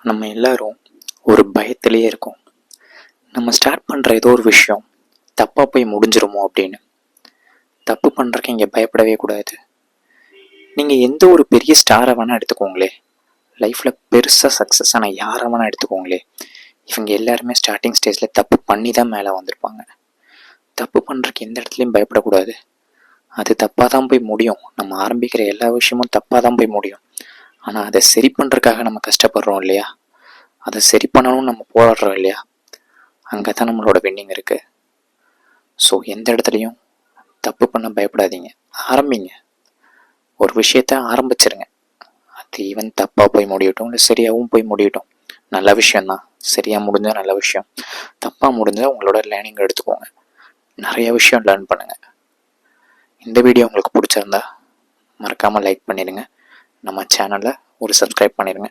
நம்ம எல்லாரும் ஒரு பயத்திலேயே இருக்கோம். நம்ம ஸ்டார்ட் பண்ணுற ஏதோ ஒரு விஷயம் தப்பாக போய் முடிஞ்சிருமோ அப்படின்னு. தப்பு பண்ணுறக்கு இங்கே பயப்படவே கூடாது. நீங்கள் எந்த ஒரு பெரிய ஸ்டாரை வேணால் எடுத்துக்கோங்களே, லைஃப்பில் பெருசாக சக்ஸஸ் ஆனால் யாரை வேணால் எடுத்துக்கோங்களே, இவங்க எல்லாருமே ஸ்டார்டிங் ஸ்டேஜில் தப்பு பண்ணி தான் மேலே வந்திருப்பாங்க. தப்பு பண்ணுறக்கு எந்த இடத்துலையும் பயப்படக்கூடாது. அது தப்பாக தான் போய் முடியும். நம்ம ஆரம்பிக்கிற எல்லா விஷயமும் தப்பாக தான் போய் முடியும். ஆனால் அதை சரி பண்ணுறதுக்காக நம்ம கஷ்டப்படுறோம் இல்லையா, அதை சரி பண்ணணும்னு நம்ம போராடுறோம் இல்லையா, அங்கே தான் நம்மளோட வின்னிங் இருக்குது. ஸோ எந்த இடத்துலையும் தப்பு பண்ண பயப்படாதீங்க. ஆரம்பிங்க. ஒரு விஷயத்த ஆரம்பிச்சிருங்க. அது ஈவன் தப்பாக போய் முடியட்டும், இல்லை சரியாகவும் போய் முடியட்டும், நல்ல விஷயந்தான். சரியாக முடிஞ்சால் நல்ல விஷயம், தப்பாக முடிஞ்சால் உங்களோட லேர்னிங் எடுத்துக்கோங்க. நிறைய விஷயம் லேர்ன் பண்ணுங்கள். இந்த வீடியோ உங்களுக்கு பிடிச்சிருந்தா மறக்காமல் லைக் பண்ணிடுங்க. நம்ம சேனலை ஒரு சப்ஸ்கிரைப் பண்ணிடுங்க.